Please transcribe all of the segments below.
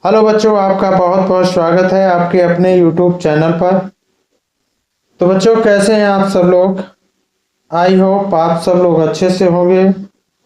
Hello बच्चों, आपका बहुत बहुत स्वागत है आपके अपने YouTube चैनल पर। तो बच्चों, कैसे हैं आप सब लोग? आई होप आप सब लोग अच्छे से होंगे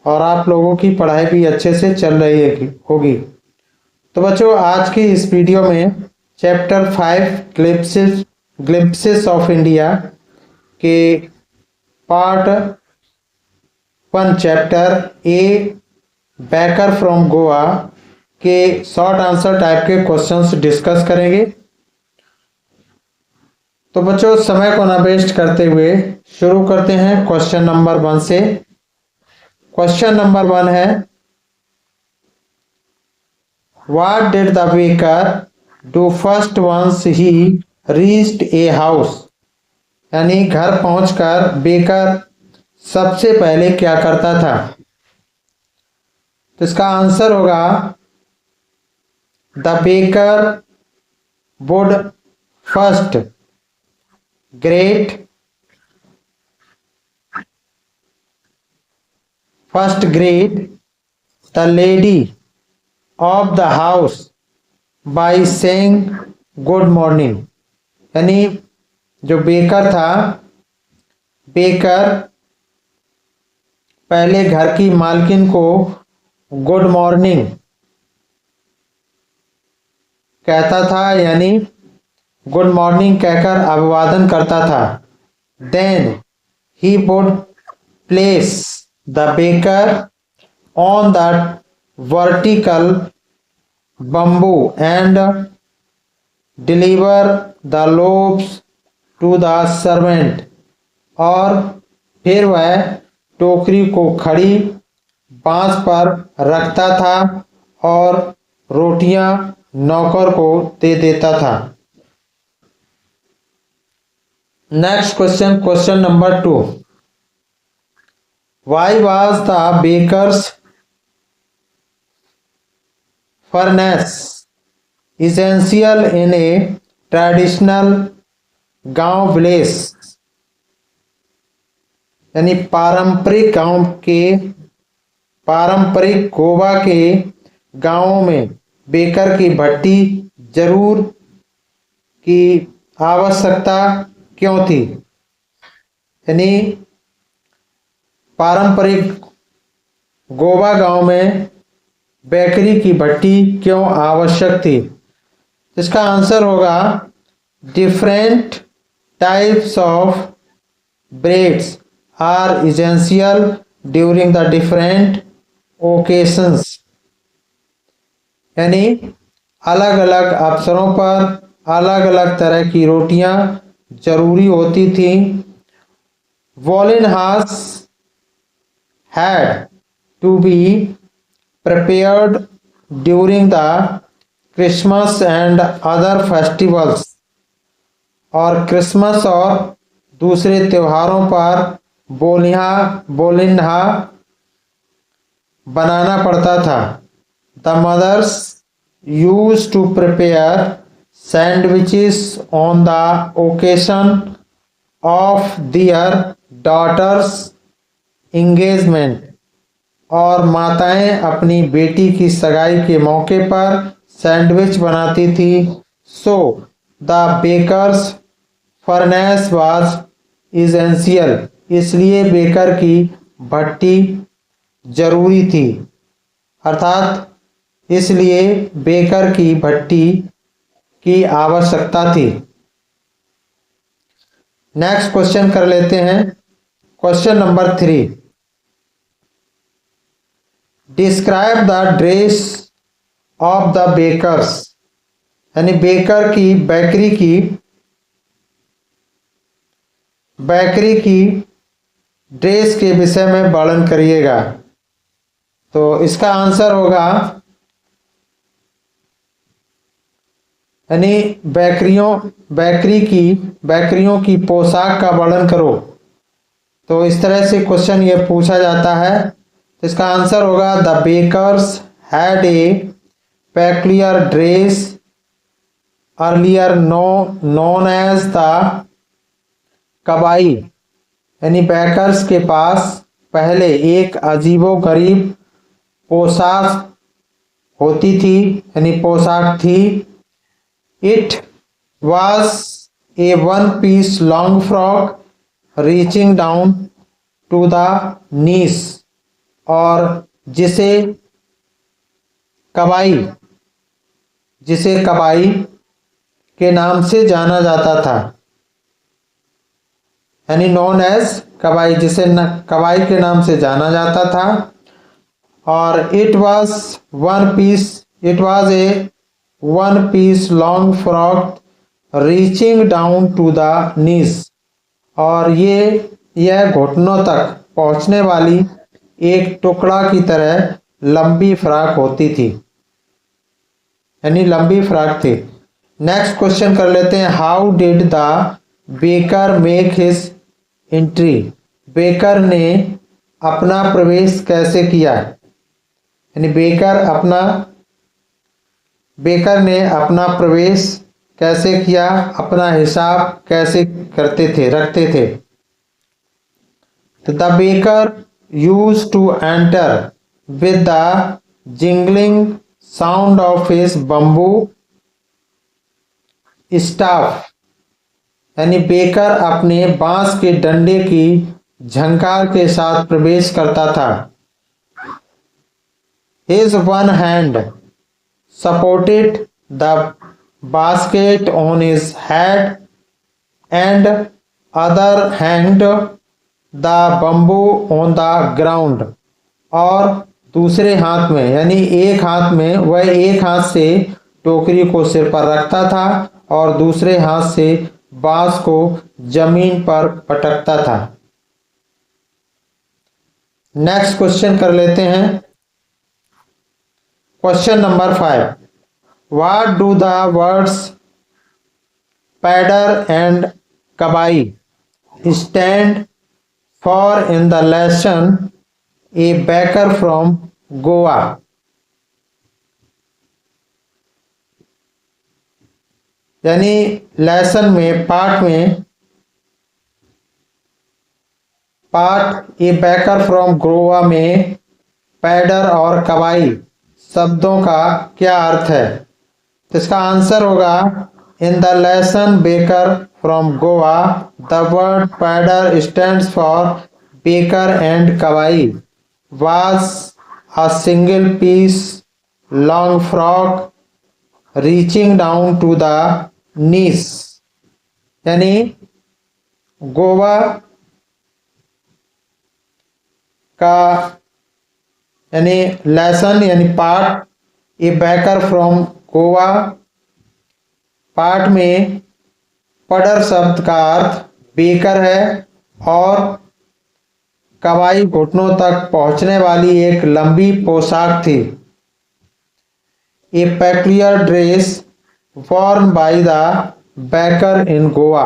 और आप लोगों की पढ़ाई भी अच्छे से चल रही होगी। तो बच्चों, आज की इस वीडियो में चैप्टर 5 ग्लिम्पसेस ऑफ इंडिया के part 1 chapter a baker from Goa के शॉर्ट आंसर टाइप के क्वेश्चंस डिस्कस करेंगे। तो बच्चों, समय को ना वेस्ट करते हुए शुरू करते हैं क्वेश्चन नंबर 1 से। क्वेश्चन नंबर 1 है, what did the baker do first once he reached a house? यानी घर पहुंचकर बेकर सबसे पहले क्या करता था? तो इसका आंसर होगा, the baker would first greet the lady of the house by saying good morning। यानी जो बेकर था, बेकर पहले घर की मालकिन को गुड मॉर्निंग कहता था, यानी गुड मॉर्निंग कहकर अभिवादन करता था। Then he would place the baker on the vertical bamboo and deliver the loaves to the servant. और फिर वह टोकरी को खड़ी बांस पर रखता था और रोटियां नौकर को दे देता था। Next question, question number 2, why was the baker's furnace essential in a traditional गांव विलेज? यानी पारंपरिक गोवा के गांवों में बेकर की भट्टी जरूर की आवश्यकता क्यों थी? यानी पारंपरिक गोवा गांव में बेकरी की भट्टी क्यों आवश्यक थी? इसका आंसर होगा, different types of breads are essential during the different occasions. यानी अलग अलग अवसरों पर अलग अलग तरह की रोटियां जरूरी होती थी। वॉलिनहास had to be prepared during the Christmas and other festivals। और क्रिसमस और दूसरे त्योहारों पर बोलिन्हा बनाना पड़ता था। The mothers used to prepare sandwiches on the occasion of their daughters' engagement। और माताएं अपनी बेटी की सगाई के मौके पर सैंडविच बनाती थी। So the baker's furnace was essential. इसलिए बेकर की भट्टी जरूरी थी, अर्थात इसलिए बेकर की भट्टी की आवश्यकता थी। नेक्स्ट क्वेश्चन कर लेते हैं, question number 3, describe the dress of the bakers. यानी बेकर की बैकरी की ड्रेस के विषय में वर्णन करिएगा। तो इसका आंसर होगा, यानी बैकरियों की पोशाक का वर्णन करो। तो इस तरह से क्वेश्चन ये पूछा जाता है। तो इसका आंसर होगा, the bakers had a peculiar dress earlier known as the कबाई। यानी बेकर्स के पास पहले एक अजीबोगरीब पोशाक होती थी यानी पोशाक थी। It was a one piece long frock reaching down to the knees, और कबाई जिसे कबाई के नाम से जाना जाता था, यानी नॉन एज कबाई, जिसे कबाई के नाम से जाना जाता था। और it was a one piece long frock reaching down to the knees, और यह घुटनों तक पहुंचने वाली एक टुकड़ा की तरह लंबी फ्रॉक होती थी, यानी लंबी फ्रॉक थी। नेक्स्ट क्वेश्चन कर लेते हैं। How did the baker make his entry? Baker ने अपना प्रवेश कैसे किया, यानी बेकर ने अपना प्रवेश कैसे किया, अपना हिसाब कैसे रखते थे। तो the baker used to enter with the jingling sound of his bamboo staff, यानी बेकर अपने बांस के डंडे की झंकार के साथ प्रवेश करता था। His one hand supported the basket on his head and other hand the bamboo on the ground, और दूसरे हाथ में यानी एक हाथ से टोकरी को सिर पर रखता था और दूसरे हाथ से बांस को जमीन पर पटकता था। नेक्स्ट क्वेश्चन कर लेते हैं। Question number 5। What do the words pader and कबाई stand for in the lesson A baker from Goa? यानी लेसन में पाठ ए बेकर फ्रॉम गोवा में पैडर और कबाई शब्दों का क्या अर्थ है? तो इसका आंसर होगा in the lesson baker from Goa the word पैडर स्टैंड्स फॉर बेकर एंड कबाई was a single piece long frock reaching down to the knees, यानी गोवा का यानी लेसन यानी पाठ ए बेकर फ्रॉम गोवा, पाठ में पडर शब्द का अर्थ बेकर है और कबाई घुटनों तक पहुंचने वाली एक लंबी पोशाक थी। A peculiar dress worn by the baker in Goa,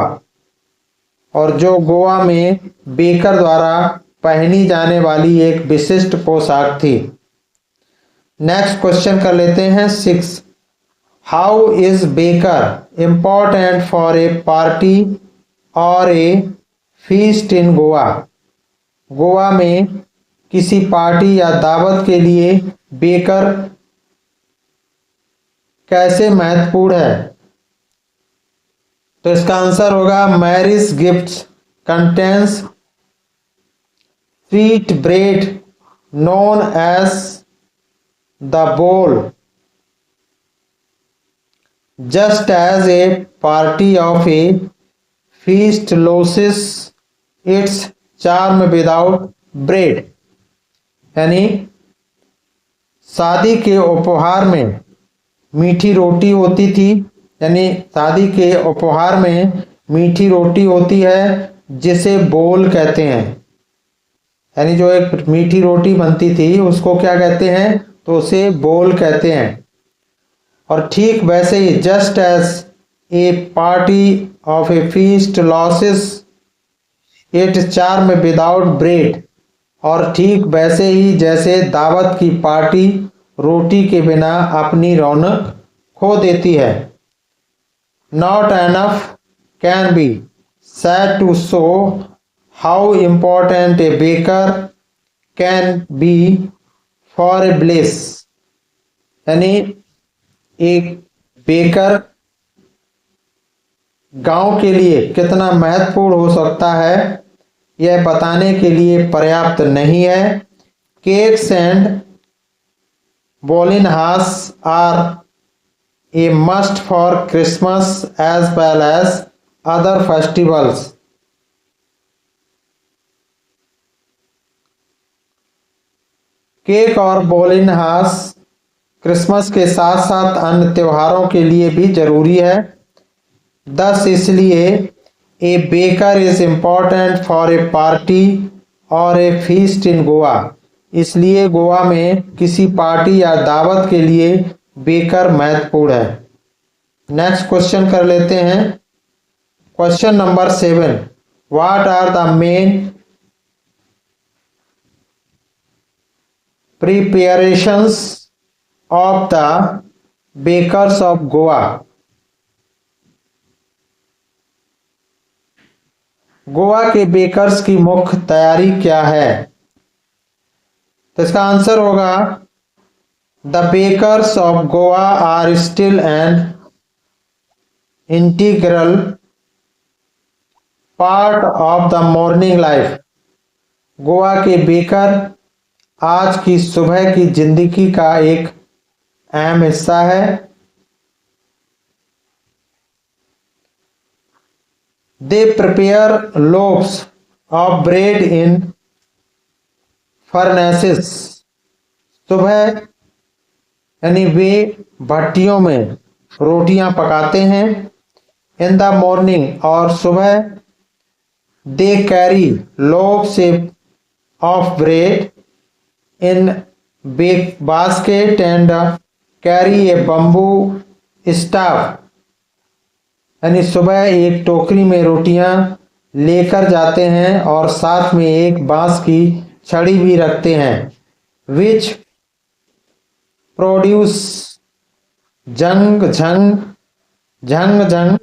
और जो गोवा में बेकर द्वारा पहनी जाने वाली एक विशिष्ट पोशाक थी। नेक्स्ट क्वेश्चन कर लेते हैं 6। How is baker important for a party और ए फीस्ट इन गोवा? गोवा में किसी पार्टी या दावत के लिए बेकर कैसे महत्वपूर्ण है? तो इसका आंसर होगा marriage gifts contains sweet bread known as the बोल just as a party of a feast loses its charm without bread, यानी शादी के उपहार में मीठी रोटी होती थी, यानी शादी के उपहार में मीठी रोटी होती है जिसे बोल कहते हैं, यानी जो एक मीठी रोटी बनती थी उसको क्या कहते हैं? तो उसे बोल कहते हैं। और ठीक वैसे ही just as a party of a feast loses it charm without bread, और ठीक वैसे ही जैसे दावत की पार्टी रोटी के बिना अपनी रौनक खो देती है। Not enough can be said to show how important a baker can be for a bliss, यानी एक बेकर गांव के लिए कितना महत्वपूर्ण हो सकता है यह बताने के लिए पर्याप्त नहीं है। केक्स एंड बॉलिनहास are a must for Christmas as well as other festivals. Cake और बॉलिनहास क्रिसमस के साथ साथ अन्य त्योहारों के लिए भी जरूरी है। दस इसलिए ए baker is important for a party और ए फीस्ट इन गोवा। इसलिए गोवा में किसी पार्टी या दावत के लिए बेकर महत्वपूर्ण है। नेक्स्ट क्वेश्चन कर लेते हैं। Question number 7, what are the main preparations of the bakers of Goa. Goa के बेकर्स की मुख्य तैयारी क्या है? तो इसका आंसर होगा the bakers of Goa are still an integral part of the morning life. Goa के बेकर आज की सुबह की जिंदगी का एक अहम हिस्सा है। They prepare loaves of bread in furnaces. सुबह यानी वे भट्टियों में रोटियां पकाते हैं। इन द मॉर्निंग और सुबह they carry loaves of bread in bake basket and carry a bamboo staff. यानी सुबह एक टोकरी में रोटियां लेकर जाते हैं और साथ में एक बांस की छड़ी भी रखते हैं। विच प्रोड्यूस जंग झंग झंग झंग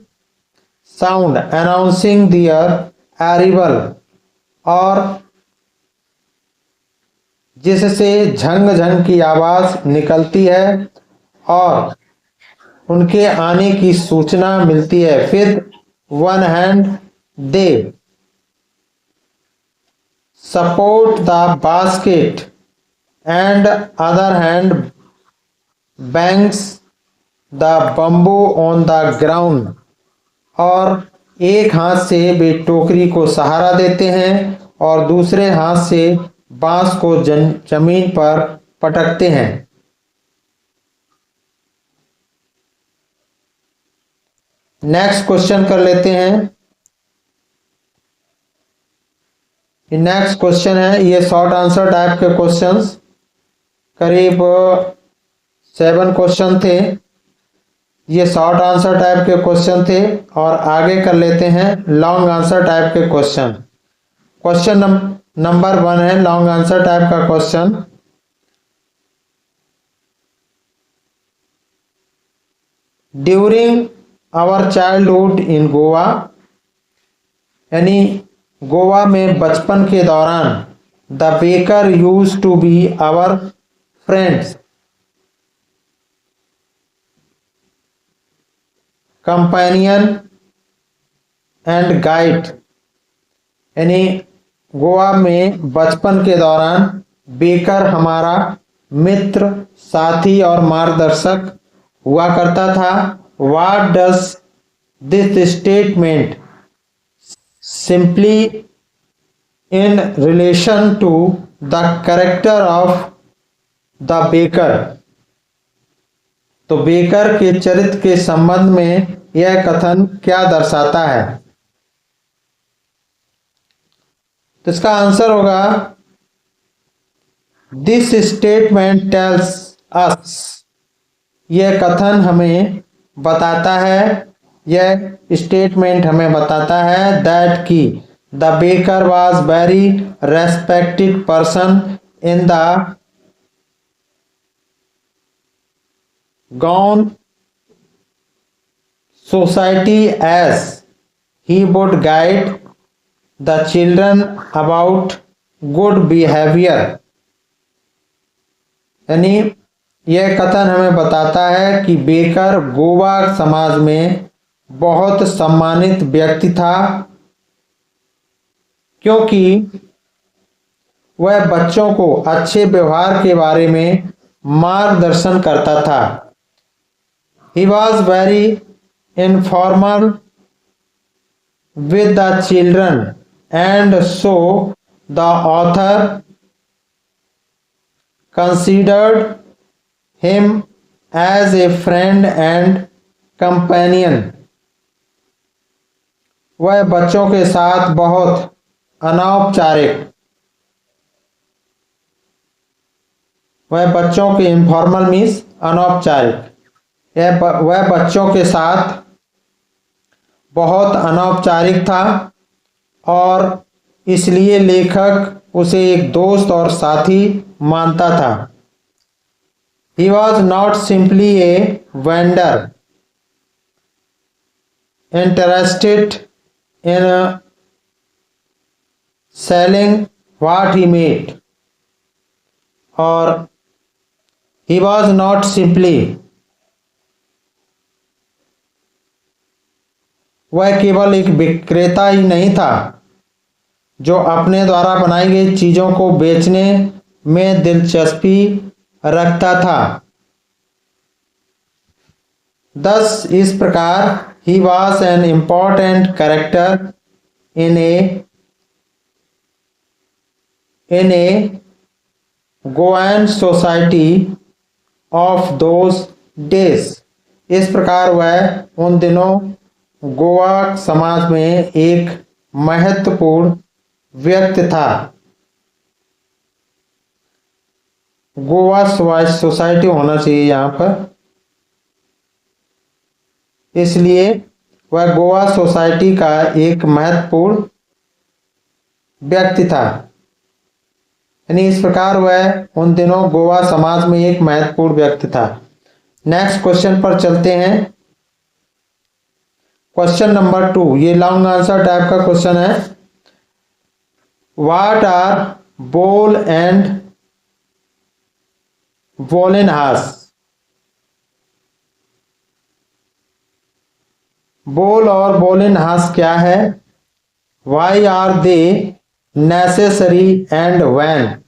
साउंड अनाउंसिंग दियर अराइवल। और जिससे झंग झंग की आवाज निकलती है और उनके आने की सूचना मिलती है। फिर one hand they support the basket and other hand bangs the bamboo on the ground. और एक हाथ से वे टोकरी को सहारा देते हैं और दूसरे हाथ से बांस को जमीन पर पटकते हैं। नेक्स्ट क्वेश्चन कर लेते हैं। नेक्स्ट क्वेश्चन है, ये शॉर्ट आंसर टाइप के क्वेश्चंस करीब 7 क्वेश्चन थे। ये शॉर्ट आंसर टाइप के क्वेश्चन थे और आगे कर लेते हैं लॉन्ग आंसर टाइप के क्वेश्चन। क्वेश्चन नंबर 1 है लॉन्ग आंसर टाइप का question. During our childhood in Goa. यानी गोवा में बचपन के दौरान the baker use to be our friends companion and guide. यानी गोवा में बचपन के दौरान बेकर हमारा मित्र, साथी और मार्गदर्शक हुआ करता था। What does this statement simply in relation to the character of the baker? तो बेकर के चरित्र के संबंध में यह कथन क्या दर्शाता है? तो इसका आंसर होगा दिस स्टेटमेंट टेल्स अस। यह कथन हमें बताता है, यह स्टेटमेंट हमें बताता है दैट की the baker was very respected person in the Goan society as he would guide the children about good behaviour. यानी यह कथन हमें बताता है कि बेकर गोवा समाज में बहुत सम्मानित व्यक्ति था, क्योंकि वह बच्चों को अच्छे व्यवहार के बारे में मार्गदर्शन करता था। He was very informal with the children, and so the author considered him as a friend and companion. वह बच्चों के साथ बहुत अनौपचारिक, वह बच्चों के इनफॉर्मल मीन्स अनौपचारिक, वह बच्चों के साथ बहुत अनौपचारिक था और इसलिए लेखक उसे एक दोस्त और साथी मानता था। He was not simply a vendor interested in selling what he made, और he was not simply, वह केवल एक विक्रेता ही नहीं था जो अपने द्वारा बनाई गई चीजों को बेचने में दिलचस्पी रखता था। Thus, इस प्रकार he was an important character in a Goan society of those days. इस प्रकार वह उन दिनों गोवा समाज में एक महत्वपूर्ण व्यक्ति था। गोवा सोसाइटी होना चाहिए यहाँ पर, इसलिए वह गोवा सोसाइटी का एक महत्वपूर्ण व्यक्ति था। यानी इस प्रकार वह उन दिनों गोवा समाज में एक महत्वपूर्ण व्यक्ति था। नेक्स्ट क्वेश्चन पर चलते हैं। क्वेश्चन नंबर 2, ये लॉन्ग आंसर टाइप का क्वेश्चन है। What are bol and bolinhas? Bol और वोलेनहास क्या है? Why are they necessary and when?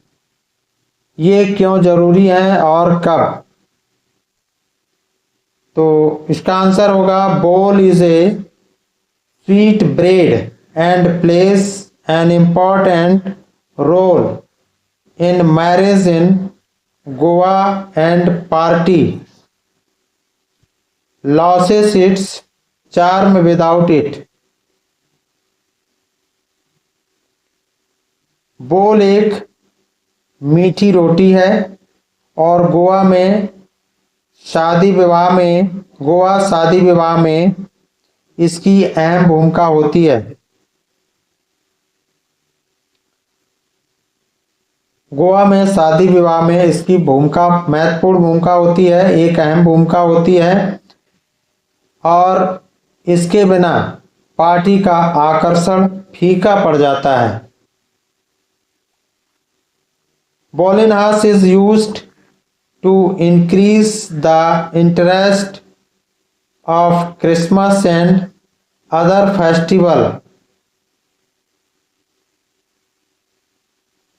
ये क्यों जरूरी है और कब? तो इसका आंसर होगा bol is a sweet bread and place an important role in marriage in Goa and party loses its charm without it. Bol एक मीठी रोटी है और गोवा शादी विवाह में इसकी अहम भूमिका होती है। गोवा में शादी विवाह में इसकी भूमिका महत्वपूर्ण भूमिका होती है, एक अहम भूमिका होती है, और इसके बिना पार्टी का आकर्षण फीका पड़ जाता है। वोलेनहास is used to increase the interest of Christmas and other festival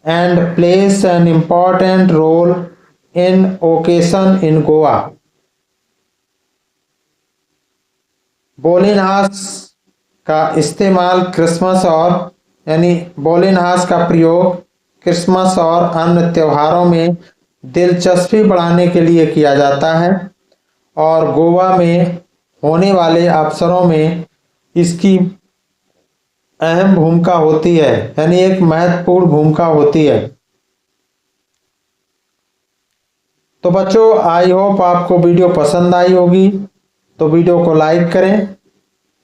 and plays an important role in occasion in Goa. वोलेनहास का इस्तेमाल क्रिसमस वोलेनहास का प्रयोग क्रिसमस और अन्य त्योहारों में दिलचस्पी बढ़ाने के लिए किया जाता है और गोवा में होने वाले अवसरों में इसकी अहम भूमिका होती है, यानी एक महत्वपूर्ण भूमिका होती है। तो बच्चों, आई होप आपको वीडियो पसंद आई होगी। तो वीडियो को लाइक करें,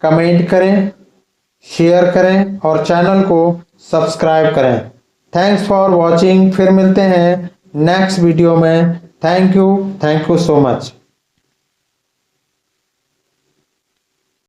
कमेंट करें, शेयर करें और चैनल को सब्सक्राइब करें। Thanks for watching. फिर मिलते हैं नेक्स्ट वीडियो में। Thank you so much.